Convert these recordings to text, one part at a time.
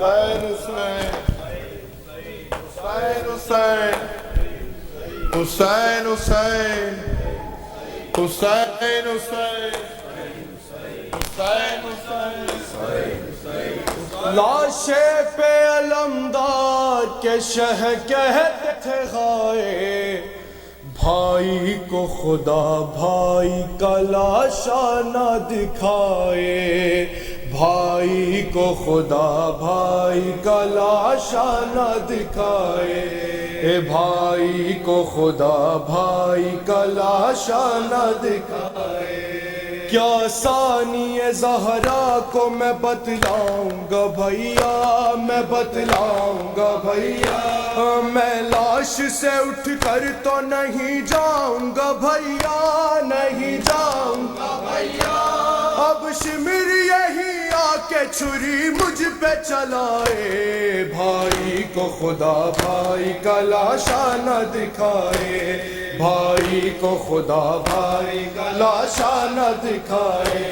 حسین حسین حسین حسین لاش پہ علمدار کے شہ کہتے تھے غائے، بھائی کو خدا بھائی کا لاشا نہ دکھائے، بھائی کو خدا بھائی کا لاشا نہ دکھائے، بھائی کو خدا بھائی کا لاشا نہ دکھائے۔ کیا ثانی زہرا کو میں بتلاؤں گا بھیا، میں بتلاؤں گا بھیا، میں لاش سے اٹھ کر تو نہیں جاؤں گا بھیا، نہیں جاؤں گا بھیا، اب شمر یہی آ کے چھری مجھ پہ چلائے، بھائی کو خدا بھائی کا لاشا نہ دکھائے، بھائی کو خدا بھائی کا لاشا نہ دکھائے۔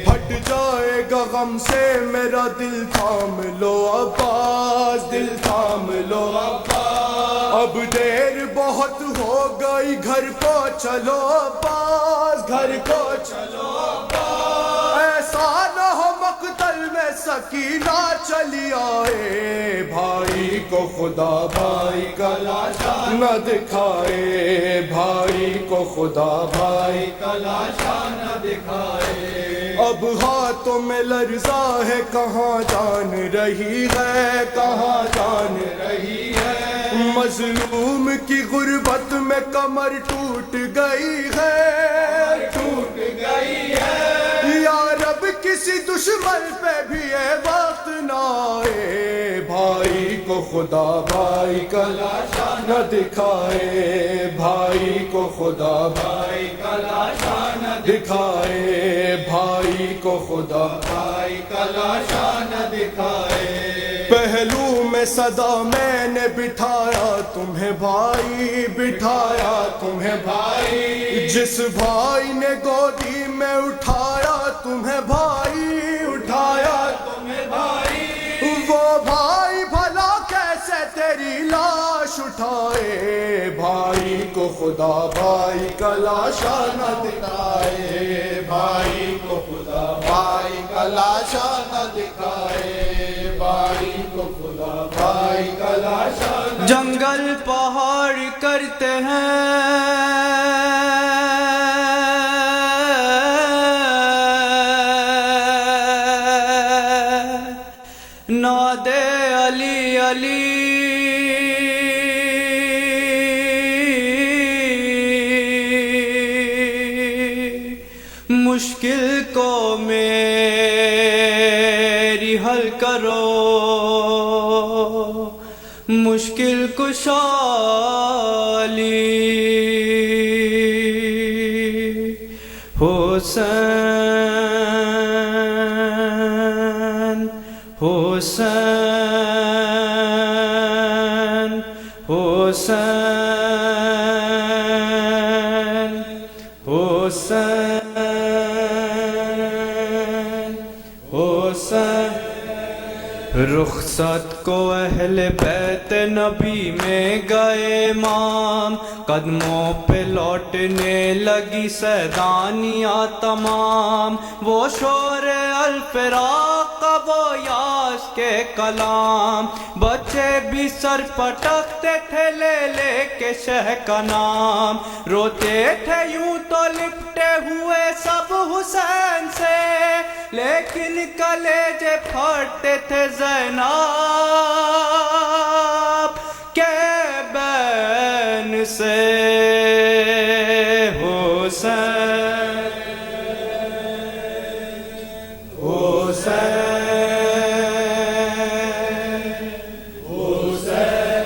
پھٹ جائے گا غم سے میرا دل تھام لو عباس، دل تھام لو عباس، اب دیر بہت ہو گئی گھر کو چلو عباس، گھر کو چلو عباس، ایسا نہ ہو مقتل میں سکینہ چلی آئے، بھائی کو خدا بھائی کا لاشا نہ دکھائے، بھائی کو خدا بھائی کا لاشا نہ دکھائے۔ اب ہاتھوں میں لرزا ہے، کہاں جان رہی ہے، کہاں جان رہی ہے، مظلوم کی غربت میں کمر ٹوٹ گئی ہے، ٹوٹ گئی ہے، یا رب کسی دشمن پہ بھی یہ وقت نہ آئے، بھائی کو خدا بھائی کا لاشا نہ دکھائے، بھائی کو خدا بھائی کا لاشا نہ دکھائے، بھائی کو خدا بھائی کا لاشا نہ دکھائے۔ پہلو میں صدا میں نے بٹھایا تمہیں بھائی، بٹھایا تمہیں بھائی، جس بھائی نے گودی میں اٹھایا تمہیں بھائی، اٹھایا تمہیں بھائی، وہ بھائی بھلا کیسے تیری لاش اٹھائے، بھائی کو خدا بھائی کا لاشا نہ دکھائے، بھائی کو خدا بھائی کا لاشا نہ دکھائے، بھائی کو خدا بھائی کا لاشا نہ۔ جنگل پہاڑ کرتے ہیں نادے علی علی، مشکل کو میری حل کرو، مشکل کشا علی، حسین حسین حسین حسین حسین، رخصت کو اہل بیت نبی میں گئے امام، قدموں پہ لوٹنے لگی سیدانیاں تمام، وہ شور الفراق کا وہ یاس کے کلام، بچے بھی سر پٹکتے تھے لے لے کے شہ کا نام، روتے تھے یوں تو لپٹے ہوئے سب حسین سے، لیکن کلیجے پھاڑتے تھے زینب کے بین سے، حسین حسین حسین،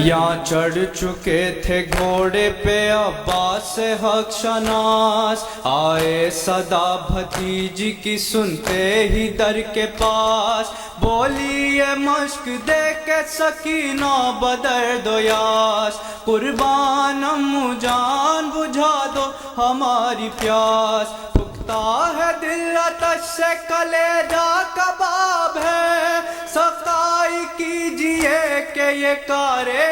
یہاں چڑھ چکے تھے گھوڑے پہ عباس حق شناس، آئے صدا بھتیجی کی سنتے ہی در کے پاس، بولی یہ مشک دے کے سکینہ بدرد و یاس، قربان امو جان بجھا دو ہماری پیاس، پختہ ہے دل آتش سے کلیجہ کباب ہے، لیے کہ یہ کارے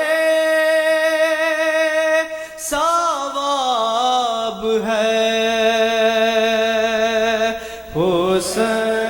ثواب ہے حسین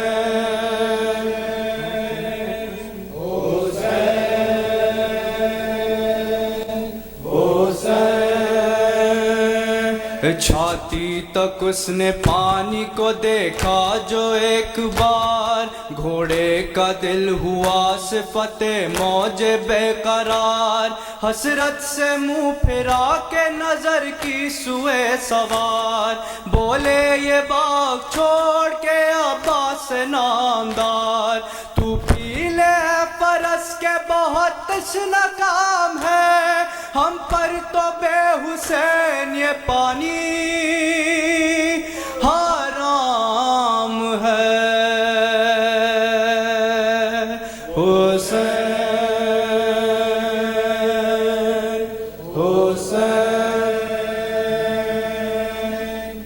چھاتی تک اس نے پانی کو دیکھا جو ایک بار گھوڑے کا دل ہوا صفت موج بے قرار حسرت سے منہ پھرا کے نظر کی سوئے سوار بولے یہ باغ چھوڑ کے عباس نامدار تو پی لے فرس کے بہت تشنہ کام ہے ہم پر تو بے حسین یہ پانی حرام ہے حسین حسین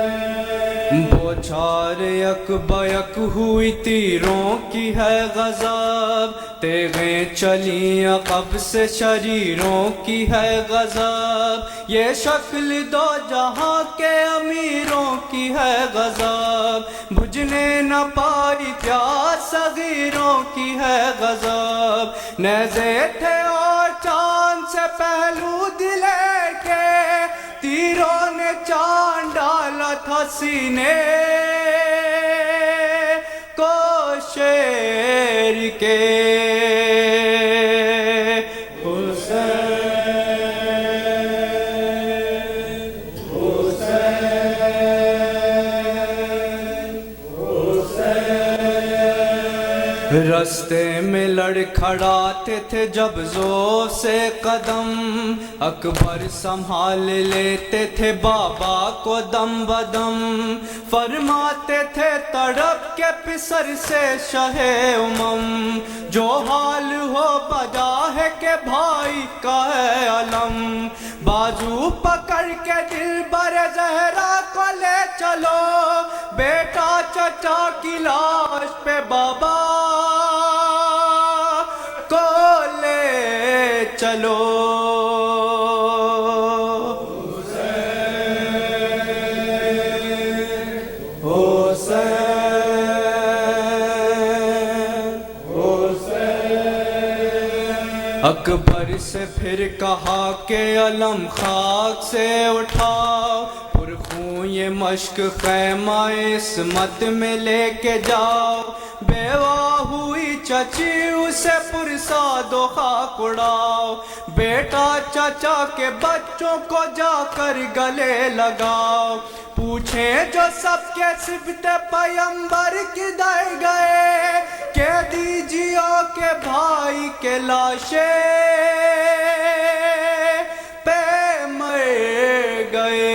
حسین بوچھار یک بیک ہوئی تیروں کی ہے غضب تیغیں چلی عقب سے شریروں کی ہے غضب یہ شکل دو جہاں کے امیروں کی ہے غضب بجھنے نہ پائی پیاس صغیروں کی ہے غضب نیزے تھے اور چاند سے پہلو دلیر کے تیروں نے چاند ڈالا تھا سینے کو شیر کے رستے میں لڑکھڑاتے تھے جب زور سے قدم اکبر سنبھال لیتے تھے بابا کو دم بدم فرماتے تھے تڑپ کے پسر سے شہ امم جو حال ہو بجا ہے کہ بھائی کا ہے علم بازو پکڑ کے دل بر زہرا کو لے چلو بیٹا چچا کی لاش پہ بابا کو لے چلو اکبر سے پھر کہا کہ علم خاک سے اٹھاؤ پرخون یہ مشک خیمہ عصمت میں لے کے جاؤ بیوہ ہوئی چچی اسے پرساد و خاک اڑاؤ بیٹا چچا کے بچوں کو جا کر گلے لگاؤ پوچھیں جو سب کے صفت پیمبر کدھر گئے کہہ دیجیو کہ بھائی کے لاشیں پہ مر گئے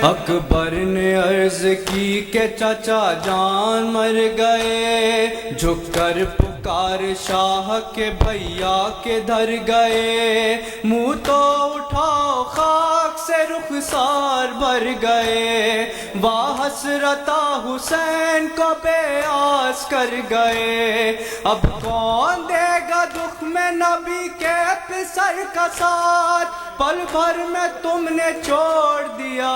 اکبر نے عرض کی کہ چچا جان مر گئے جھک کر پکار شاہ کے بھیا کے دھر گئے منہ تو اٹھاؤ خاک سے رخسار بھر گئے واہ حسرتا حسین کو بے آس کر گئے اب کون دے گا دکھ میں نبی کے پسر کا ساتھ پل بھر میں تم نے چھوڑ دیا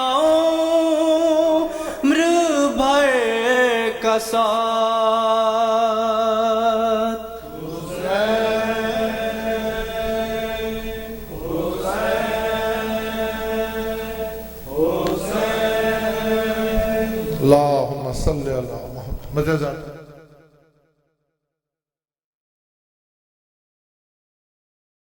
عمر بھر کا ساتھ اللہم صلی اللہ محمد